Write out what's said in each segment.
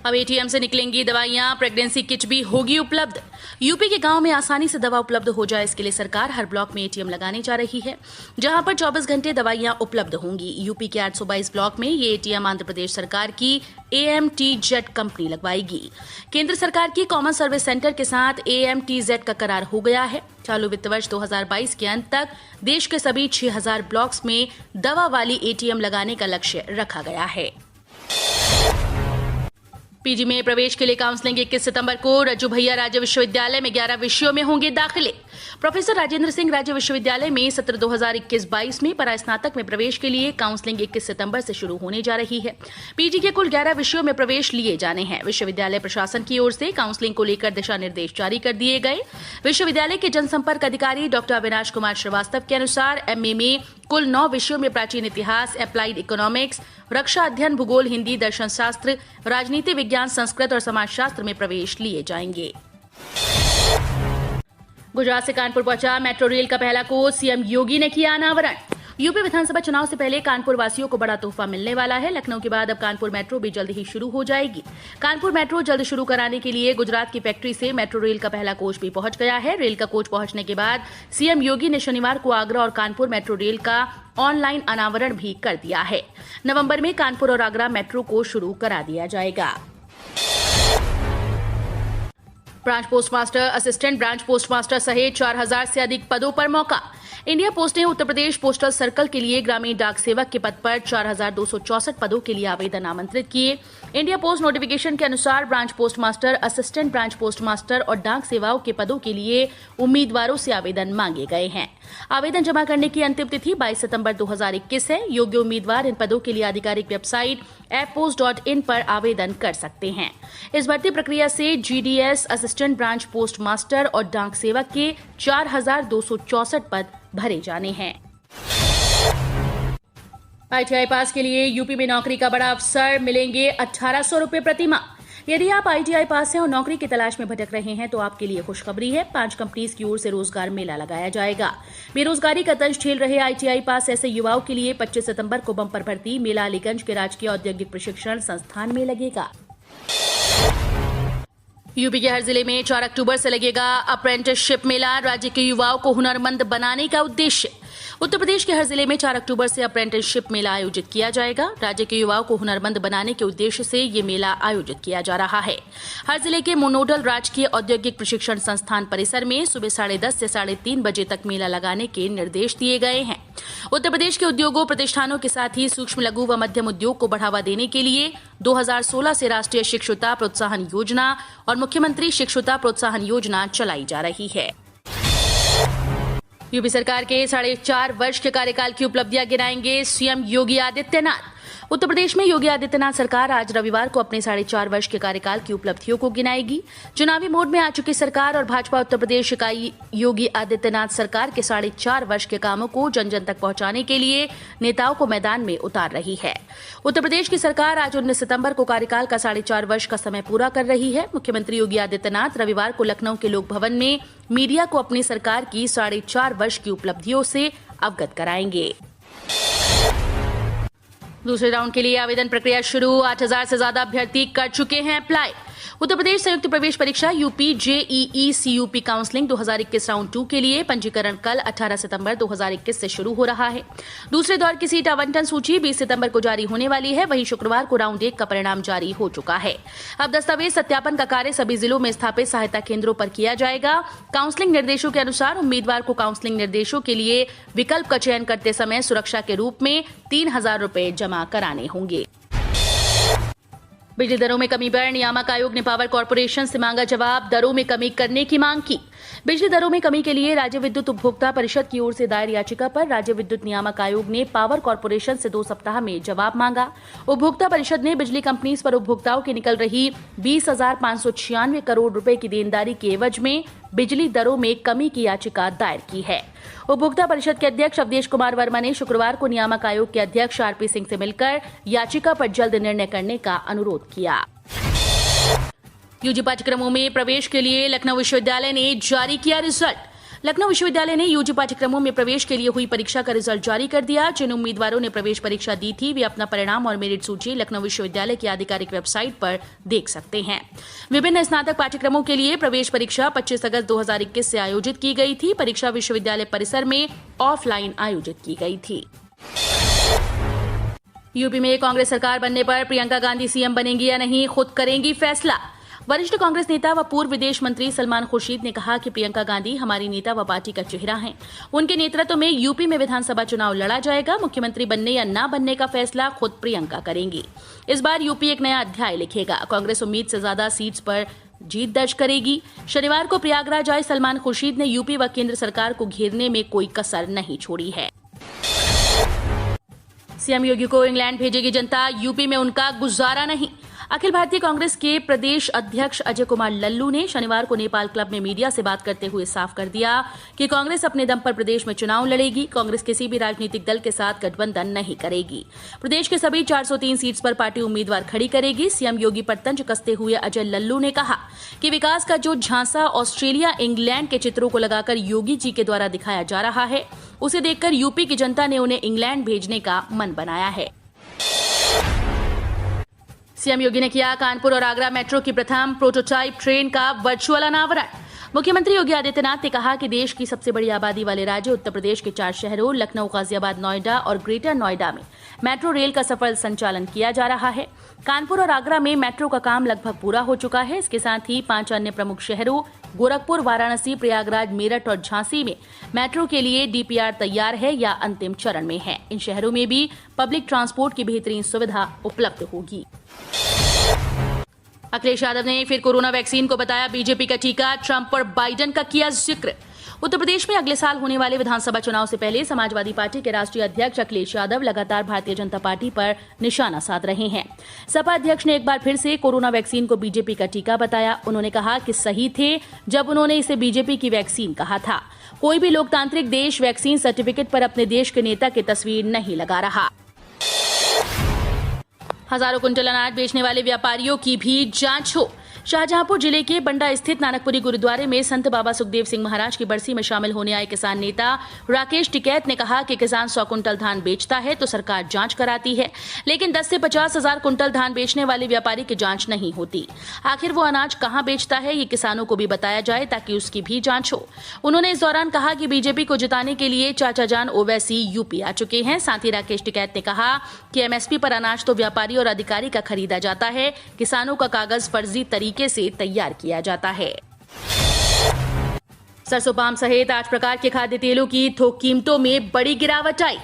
अब एटीएम से निकलेंगी दवाइयां, प्रेगनेंसी किट भी होगी उपलब्ध। यूपी के गांव में आसानी से दवा उपलब्ध हो जाए, इसके लिए सरकार हर ब्लॉक में एटीएम लगाने जा रही है, जहां पर 24 घंटे दवाइयां उपलब्ध होंगी। यूपी के 822 ब्लॉक में ये एटीएम आंध्र प्रदेश सरकार की AMTZ कंपनी लगवाएगी। केंद्र सरकार की कॉमन सर्विस सेंटर के साथ AMTZ का करार हो गया है। चालू वित्त वर्ष 2022 के अंत तक देश के सभी 6000 ब्लॉक्स में दवा वाली एटीएम लगाने का लक्ष्य रखा गया है। पीजी में प्रवेश के लिए काउंसलिंग 21 सितंबर को। रज्जू भैया राज्य विश्वविद्यालय में 11 विषयों में होंगे दाखिले। प्रोफेसर राजेंद्र सिंह राज्य विश्वविद्यालय में सत्र 2021-22 में परास्नातक में प्रवेश के लिए काउंसलिंग 21 सितंबर से शुरू होने जा रही है। पीजी के कुल 11 विषयों में प्रवेश लिए जाने हैं। विश्वविद्यालय प्रशासन की ओर से काउंसलिंग को लेकर दिशा निर्देश जारी कर दिए गए। विश्वविद्यालय के जनसंपर्क अधिकारी डॉक्टर अविनाश कुमार श्रीवास्तव के अनुसार MA में कुल 9 विषयों में प्राचीन इतिहास, अप्लाइड इकोनॉमिक्स, रक्षा अध्ययन, भूगोल, हिंदी, दर्शन शास्त्र, राजनीति विज्ञान, संस्कृत और समाजशास्त्र में प्रवेश लिए जाएंगे। गुजरात से कानपुर पहुंचा मेट्रो रेल का पहला कोच, सीएम योगी ने किया अनावरण। यूपी विधानसभा चुनाव से पहले कानपुर वासियों को बड़ा तोहफा मिलने वाला है। लखनऊ के बाद अब कानपुर मेट्रो भी जल्द ही शुरू हो जाएगी। कानपुर मेट्रो जल्द शुरू कराने के लिए गुजरात की फैक्ट्री से मेट्रो रेल का पहला कोच भी पहुंच गया है। रेल का कोच पहुंचने के बाद सीएम योगी ने शनिवार को आगरा और कानपुर मेट्रो रेल का ऑनलाइन अनावरण भी कर दिया है। नवंबर में कानपुर और आगरा मेट्रो को शुरू करा दिया जाएगा। Branch postmaster, assistant branch postmaster सहित 4000 से अधिक पदों पर मौका। इंडिया पोस्ट ने उत्तर प्रदेश पोस्टल सर्कल के लिए ग्रामीण डाक सेवक के पद पर 4264 पदों के लिए आवेदन आमंत्रित किए। इंडिया पोस्ट नोटिफिकेशन के अनुसार branch postmaster, assistant branch postmaster और डाक सेवाओं के पदों के लिए उम्मीदवारों से आवेदन मांगे गए हैं। आवेदन जमा करने की अंतिम तिथि 22 सितंबर 2021 है। योग्य उम्मीदवार इन पदों के लिए आधिकारिक वेबसाइट apppost.in पर आवेदन कर सकते हैं। इस भर्ती प्रक्रिया से GDS, असिस्टेंट ब्रांच पोस्टमास्टर और डाक सेवक के 4264 पद भरे जाने हैं। ITI पास के लिए यूपी में नौकरी का बड़ा अवसर, मिलेंगे 1800 रुपए प्रति माह। यदि आप ITI पास हैं और नौकरी की तलाश में भटक रहे हैं तो आपके लिए खुशखबरी है। 5 कंपनीज की ओर से रोजगार मेला लगाया जाएगा। बेरोजगारी का तंज झेल रहे ITI पास ऐसे युवाओं के लिए 25 सितंबर को बम्पर भर्ती मेला अलीगंज के राजकीय औद्योगिक प्रशिक्षण संस्थान में लगेगा। यूपी के हर जिले में 4 अक्टूबर से लगेगा अप्रेंटिसशिप मेला। राज्य के युवाओं को हुनरमंद बनाने का उद्देश्य। उत्तर प्रदेश के हर जिले में 4 अक्टूबर से अप्रेंटिसशिप मेला आयोजित किया जाएगा। राज्य के युवाओं को हुनरमंद बनाने के उद्देश्य से ये मेला आयोजित किया जा रहा है। हर जिले के मोनोडल राजकीय औद्योगिक प्रशिक्षण संस्थान परिसर में सुबह 10:30 से 3:30 बजे तक मेला लगाने के निर्देश दिए गए हैं। उत्तर प्रदेश के उद्योगों, प्रतिष्ठानों के साथ ही सूक्ष्म, लघु व मध्यम उद्योग को बढ़ावा देने के लिए 2016 से राष्ट्रीय शिक्षुता प्रोत्साहन योजना और मुख्यमंत्री शिक्षुता प्रोत्साहन योजना चलाई जा रही है। यूपी सरकार के 4.5 वर्ष के कार्यकाल की उपलब्धियां गिनाएंगे सीएम योगी आदित्यनाथ। उत्तर प्रदेश में योगी आदित्यनाथ सरकार आज रविवार को अपने 4.5 वर्ष के कार्यकाल की उपलब्धियों को गिनाएगी। चुनावी मोड में आ चुकी सरकार और भाजपा उत्तर प्रदेश इकाई योगी आदित्यनाथ सरकार के 4.5 वर्ष के कामों को जन जन तक पहुंचाने के लिए नेताओं को मैदान में उतार रही है। उत्तर प्रदेश की सरकार आज 19 सितंबर को कार्यकाल का 4.5 वर्ष का समय पूरा कर रही है। मुख्यमंत्री योगी आदित्यनाथ रविवार को लखनऊ के लोक भवन में मीडिया को अपनी सरकार की 4.5 वर्ष की उपलब्धियों से अवगत कराएंगे। दूसरे राउंड के लिए आवेदन प्रक्रिया शुरू। 8000 से ज्यादा अभ्यर्थी कर चुके हैं अप्लाई। उत्तर प्रदेश संयुक्त प्रवेश परीक्षा UP JEE CUP counselling 2021 round 2 के लिए पंजीकरण कल 18 सितंबर 2021 से शुरू हो रहा है। दूसरे दौर की सीट आवंटन सूची 20 सितंबर को जारी होने वाली है। वहीं शुक्रवार को राउंड 1 का परिणाम जारी हो चुका है। अब दस्तावेज सत्यापन का कार्य सभी जिलों में स्थापित सहायता केंद्रों पर किया जाएगा। काउंसलिंग निर्देशों के अनुसार उम्मीदवार को काउंसलिंग निर्देशों के लिए विकल्प का चयन करते समय सुरक्षा के रूप में 3000 रुपए जमा कराने होंगे। बिजली दरों में कमी पर नियामक आयोग ने पावर कॉर्पोरेशन से मांगा जवाब। दरों में कमी करने की मांग की। बिजली दरों में कमी के लिए राज्य विद्युत उपभोक्ता परिषद की ओर से दायर याचिका पर राज्य विद्युत नियामक आयोग ने पावर कॉर्पोरेशन से 2 सप्ताह में जवाब मांगा। उपभोक्ता परिषद ने बिजली कंपनीज पर उपभोक्ताओं की निकल रही 20,596 करोड़ रुपए की देनदारी के एवज में बिजली दरों में कमी की याचिका दायर की है। उपभोक्ता परिषद के अध्यक्ष अवधेश कुमार वर्मा ने शुक्रवार को नियामक आयोग के अध्यक्ष RP सिंह से मिलकर याचिका पर जल्द निर्णय करने का अनुरोध किया। यूजी पाठ्यक्रमों में प्रवेश के लिए लखनऊ विश्वविद्यालय ने जारी किया रिजल्ट। लखनऊ विश्वविद्यालय ने यूजी पाठ्यक्रमों में प्रवेश के लिए हुई परीक्षा का रिजल्ट जारी कर दिया। जिन उम्मीदवारों ने प्रवेश परीक्षा दी थी वे अपना परिणाम और मेरिट सूची लखनऊ विश्वविद्यालय की आधिकारिक वेबसाइट पर देख सकते हैं। विभिन्न स्नातक पाठ्यक्रमों के लिए प्रवेश परीक्षा 25 अगस्त 2021 से आयोजित की गई थी। परीक्षा विश्वविद्यालय परिसर में ऑफलाइन आयोजित की गई थी। यूपी में कांग्रेस सरकार बनने पर प्रियंका गांधी सीएम बनेंगी या नहीं, खुद करेंगी फैसला। वरिष्ठ कांग्रेस नेता व पूर्व विदेश मंत्री सलमान खुर्शीद ने कहा कि प्रियंका गांधी हमारी नेता व पार्टी का चेहरा हैं। उनके नेतृत्व में यूपी में विधानसभा चुनाव लड़ा जाएगा। मुख्यमंत्री बनने या न बनने का फैसला खुद प्रियंका करेंगी। इस बार यूपी एक नया अध्याय लिखेगा। कांग्रेस उम्मीद से ज्यादा सीट्स पर जीत दर्ज करेगी। शनिवार को प्रयागराज आए सलमान खुर्शीद ने यूपी व केंद्र सरकार को घेरने में कोई कसर नहीं छोड़ी है। सीएम योगी को इंग्लैंड भेजेगी जनता, यूपी में उनका गुजारा नहीं। अखिल भारतीय कांग्रेस के प्रदेश अध्यक्ष अजय कुमार लल्लू ने शनिवार को नेपाल क्लब में मीडिया से बात करते हुए साफ कर दिया कि कांग्रेस अपने दम पर प्रदेश में चुनाव लड़ेगी। कांग्रेस किसी भी राजनीतिक दल के साथ गठबंधन नहीं करेगी। प्रदेश के सभी 403 सीट्स पर पार्टी उम्मीदवार खड़ी करेगी। सीएम योगी पर तंज कसते हुए अजय लल्लू ने कहा कि विकास का जो झांसा ऑस्ट्रेलिया, इंग्लैंड के चित्रों को लगाकर योगी जी के द्वारा दिखाया जा रहा है, उसे देखकर यूपी की जनता ने उन्हें इंग्लैंड भेजने का मन बनाया है। सीएम योगी ने किया कानपुर और आगरा मेट्रो की प्रथम प्रोटोटाइप ट्रेन का वर्चुअल अनावरण। मुख्यमंत्री योगी आदित्यनाथ ने कहा कि देश की सबसे बड़ी आबादी वाले राज्य उत्तर प्रदेश के 4 शहरों लखनऊ, गाजियाबाद, नोएडा और ग्रेटर नोएडा में मेट्रो रेल का सफल संचालन किया जा रहा है। कानपुर और आगरा में मेट्रो का काम लगभग पूरा हो चुका है। इसके साथ ही 5 अन्य प्रमुख शहरों गोरखपुर, वाराणसी, प्रयागराज, मेरठ और झांसी में मेट्रो के लिए डीपीआर तैयार है या अंतिम चरण में है। इन शहरों में भी पब्लिक ट्रांसपोर्ट की बेहतरीन सुविधा उपलब्ध होगी। अखिलेश यादव ने फिर कोरोना वैक्सीन को बताया बीजेपी का टीका। ट्रंप और बाइडेन का किया जिक्र। उत्तर प्रदेश में अगले साल होने वाले विधानसभा चुनाव से पहले समाजवादी पार्टी के राष्ट्रीय अध्यक्ष अखिलेश यादव लगातार भारतीय जनता पार्टी पर निशाना साध रहे हैं। सपा अध्यक्ष ने एक बार फिर से कोरोना वैक्सीन को बीजेपी का टीका बताया। उन्होंने कहा कि सही थे जब उन्होंने इसे बीजेपी की वैक्सीन कहा था। कोई भी लोकतांत्रिक देश वैक्सीन सर्टिफिकेट पर अपने देश के नेता की तस्वीर नहीं लगा रहा। हजारों कुंटल अनाज बेचने वाले व्यापारियों की भी जांच हो। शाहजहांपुर जिले के बंडा स्थित नानकपुरी गुरुद्वारे में संत बाबा सुखदेव सिंह महाराज की बरसी में शामिल होने आए किसान नेता राकेश टिकैत ने कहा कि किसान 100 कुंटल धान बेचता है तो सरकार जांच कराती है, लेकिन 10 से 50 हजार कुंटल धान बेचने वाले व्यापारी की जांच नहीं होती। आखिर वो अनाज कहां बेचता है ये किसानों को भी बताया जाए ताकि उसकी भी जांच हो। उन्होंने इस दौरान कहा कि बीजेपी को जिताने के लिए चाचा जान ओवैसी यूपी आ चुके हैं। साथ ही राकेश टिकैत ने कहा कि एमएसपी पर अनाज तो व्यापारी और अधिकारी का खरीदा जाता है, किसानों का कागज फर्जी तरीके से तैयार किया जाता है। सरसों, पाम सहित 8 प्रकार के खाद्य तेलों की थोक कीमतों में बड़ी गिरावट आई।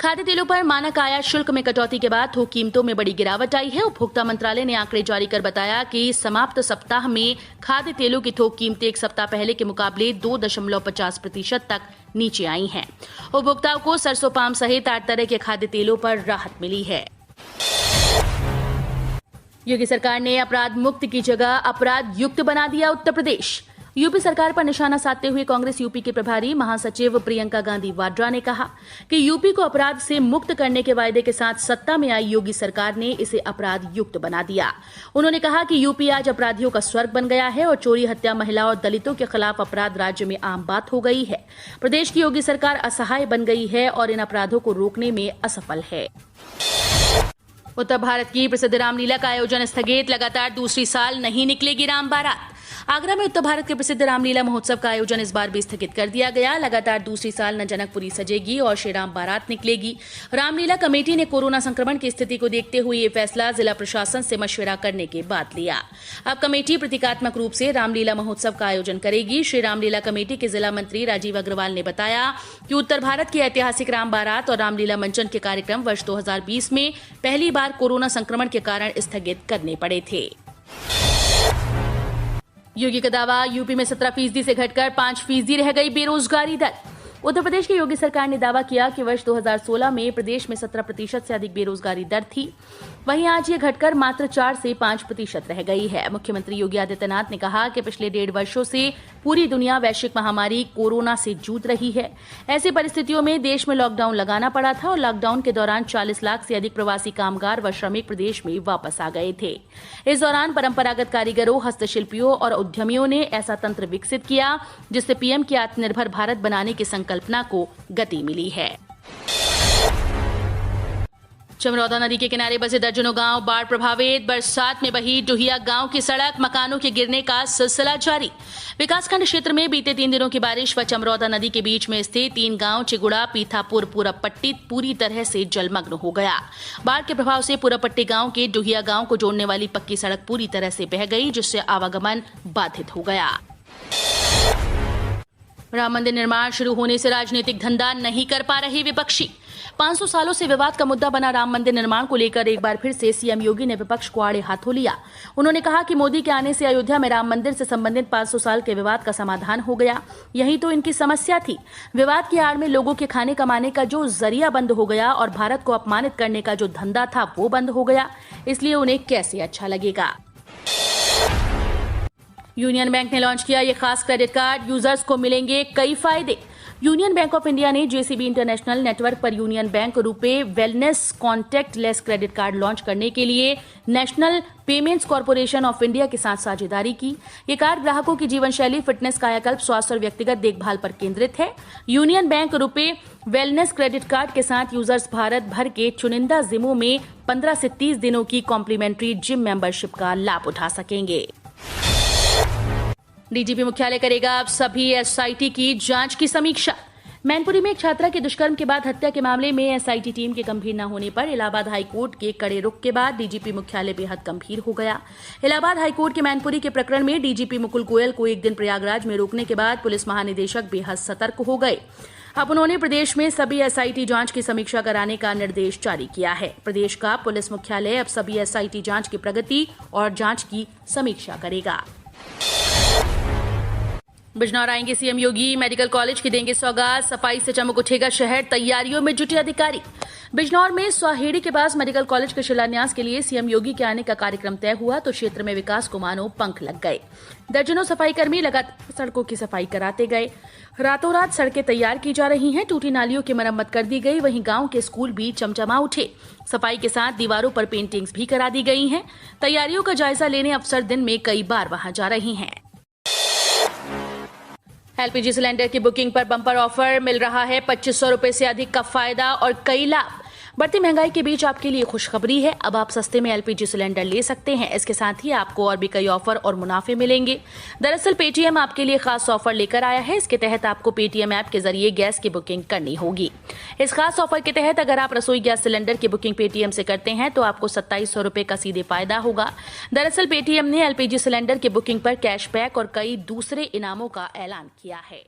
खाद्य तेलों पर मानक आयात शुल्क में कटौती के बाद थोक कीमतों में बड़ी गिरावट आई है। उपभोक्ता मंत्रालय ने आंकड़े जारी कर बताया कि समाप्त सप्ताह में खाद्य तेलों की थोक कीमतें एक सप्ताह पहले के मुकाबले 2.50% तक नीचे आई हैं। उपभोक्ताओं को सरसों, पाम सहित 8 तरह के खाद्य तेलों पर राहत मिली है। योगी सरकार ने अपराध मुक्त की जगह अपराध युक्त बना दिया उत्तर प्रदेश। यूपी सरकार पर निशाना साधते हुए कांग्रेस यूपी के प्रभारी महासचिव प्रियंका गांधी वाड्रा ने कहा कि यूपी को अपराध से मुक्त करने के वायदे के साथ सत्ता में आई योगी सरकार ने इसे अपराध युक्त बना दिया। उन्होंने कहा कि यूपी आज अपराधियों का स्वर्ग बन गया है और चोरी, हत्या, महिला और दलितों के खिलाफ अपराध राज्य में आम बात हो गई है। प्रदेश की योगी सरकार असहाय बन गई है और इन अपराधों को रोकने में असफल है। उत्तर भारत की प्रसिद्ध रामलीला का आयोजन स्थगित। लगातार दूसरी साल नहीं निकलेगी राम बारात। आगरा में उत्तर भारत के प्रसिद्ध रामलीला महोत्सव का आयोजन इस बार भी स्थगित कर दिया गया। लगातार दूसरी साल न जनकपुरी सजेगी और श्री राम बारात निकलेगी। रामलीला कमेटी ने कोरोना संक्रमण की स्थिति को देखते हुए ये फैसला जिला प्रशासन से मशविरा करने के बाद लिया। अब कमेटी प्रतीकात्मक रूप से रामलीला महोत्सव का आयोजन करेगी। श्री रामलीला कमेटी के जिला मंत्री राजीव अग्रवाल ने बताया कि उत्तर भारत की ऐतिहासिक राम बारात और रामलीला मंचन के कार्यक्रम वर्ष 2020 में पहली बार कोरोना संक्रमण के कारण स्थगित करने पड़े थे। योगी का दावा, यूपी में 17% से घटकर 5% रह गई बेरोजगारी दर। उत्तर प्रदेश की योगी सरकार ने दावा किया कि वर्ष 2016 में प्रदेश में 17% से अधिक बेरोजगारी दर थी। वहीं आज ये घटकर मात्र 4 से 5% रह गई है। मुख्यमंत्री योगी आदित्यनाथ ने कहा कि पिछले 1.5 वर्षों से पूरी दुनिया वैश्विक महामारी कोरोना से जूझ रही है। ऐसी परिस्थितियों में देश में लॉकडाउन लगाना पड़ा था और लॉकडाउन के दौरान 40 लाख से अधिक प्रवासी कामगार व श्रमिक प्रदेश में वापस आ गए थे। इस दौरान परंपरागत कारीगरों, हस्तशिल्पियों और उद्यमियों ने ऐसा तंत्र विकसित किया जिससे पीएम की आत्मनिर्भर भारत बनाने की संकल्पना को गति मिली है। चमरौदा नदी के किनारे बसे दर्जनों गांव बाढ़ प्रभावित। बरसात में बही डुहिया गांव की सड़क, मकानों के गिरने का सिलसिला जारी। विकासखंड क्षेत्र में बीते 3 दिनों की बारिश व चमरौदा नदी के बीच में स्थित 3 गांव चिगुड़ा, पीथापुर, पूरबपट्टी पूरी तरह से जलमग्न हो गया। बाढ़ के प्रभाव से पूरबपट्टी गांव के डुहिया गांव को जोड़ने वाली पक्की सड़क पूरी तरह से बह गई, जिससे आवागमन बाधित हो गया। राम मंदिर निर्माण शुरू होने से राजनीतिक धंधा नहीं कर पा रहे विपक्षी। 500 सालों से विवाद का मुद्दा बना राम मंदिर निर्माण को लेकर एक बार फिर से सीएम योगी ने विपक्ष को आड़े हाथों लिया। उन्होंने कहा कि मोदी के आने से अयोध्या में राम मंदिर से संबंधित 500 साल के विवाद का समाधान हो गया। यही तो इनकी समस्या थी। विवाद की आड़ में लोगों के खाने कमाने का जो जरिया बंद हो गया और भारत को अपमानित करने का जो धंधा था वो बंद हो गया, इसलिए उन्हें कैसे अच्छा लगेगा। यूनियन बैंक ने लॉन्च किया ये खास क्रेडिट कार्ड, यूजर्स को मिलेंगे कई फायदे। यूनियन बैंक ऑफ इंडिया ने जेसीबी इंटरनेशनल नेटवर्क पर union bank RuPay wellness contact less credit card launch करने के लिए national payments corporation of India के साथ साझेदारी की। ये कार्ड ग्राहकों की जीवन शैली, फिटनेस, कायाकल्प, स्वास्थ्य और व्यक्तिगत देखभाल पर केंद्रित है। Union bank RuPay wellness credit card के साथ यूजर्स भारत भर के चुनिंदा जिमों में 15 से 30 दिनों की कॉम्प्लीमेंट्री जिम मेंबरशिप का लाभ उठा सकेंगे। डीजीपी मुख्यालय करेगा अब सभी एसआईटी की जांच की समीक्षा। मैनपुरी में एक छात्रा के दुष्कर्म के बाद हत्या के मामले में एसआईटी टीम के गंभीर न होने पर इलाहाबाद हाईकोर्ट के कड़े रुख के बाद डीजीपी मुख्यालय बेहद गंभीर हो गया। इलाहाबाद हाईकोर्ट के मैनपुरी के प्रकरण में डीजीपी मुकुल गोयल को एक दिन प्रयागराज में रोकने के बाद पुलिस महानिदेशक बेहद सतर्क हो गए। अब उन्होंने प्रदेश में सभी एसआईटी जांच की समीक्षा कराने का निर्देश जारी किया है। प्रदेश का पुलिस मुख्यालय अब सभी एसआईटी जांच की प्रगति और जांच की समीक्षा करेगा। बिजनौर आएंगे सीएम योगी, मेडिकल कॉलेज की देंगे सौगात, सफाई से चमक उठेगा शहर, तैयारियों में जुटे अधिकारी। बिजनौर में स्वाहेड़ी के पास मेडिकल कॉलेज के शिलान्यास के लिए सीएम योगी के आने का कार्यक्रम तय हुआ तो क्षेत्र में विकास को मानो पंख लग गए। दर्जनों सफाई कर्मी लगातार सड़कों की सफाई कराते गए। रातों रात सड़कें तैयार की जा रही हैं, टूटी नालियों की मरम्मत कर दी गई। वहीं गांव के स्कूल भी चमचमा उठे। सफाई के साथ दीवारों पर पेंटिंग्स भी करा दी गई हैं। तैयारियों का जायजा लेने अफसर दिन में कई बार वहां जा रहे हैं। एलपीजी सिलेंडर की बुकिंग पर बम्पर ऑफर, मिल रहा है 2500 रुपए से अधिक का फायदा और कई लाभ। बढ़ती महंगाई के बीच आपके लिए खुशखबरी है, अब आप सस्ते में एलपीजी सिलेंडर ले सकते हैं। इसके साथ ही आपको और भी कई ऑफर और मुनाफे मिलेंगे। दरअसल पेटीएम आपके लिए खास ऑफर लेकर आया है। इसके तहत आपको पेटीएम ऐप के जरिए गैस की बुकिंग करनी होगी। इस खास ऑफर के तहत अगर आप रसोई गैस सिलेंडर की बुकिंग पेटीएम से करते हैं तो आपको 2700 रुपए का सीधे फायदा होगा। दरअसल पेटीएम ने एलपीजी सिलेंडर की बुकिंग पर कैशबैक और कई दूसरे इनामों का ऐलान किया है।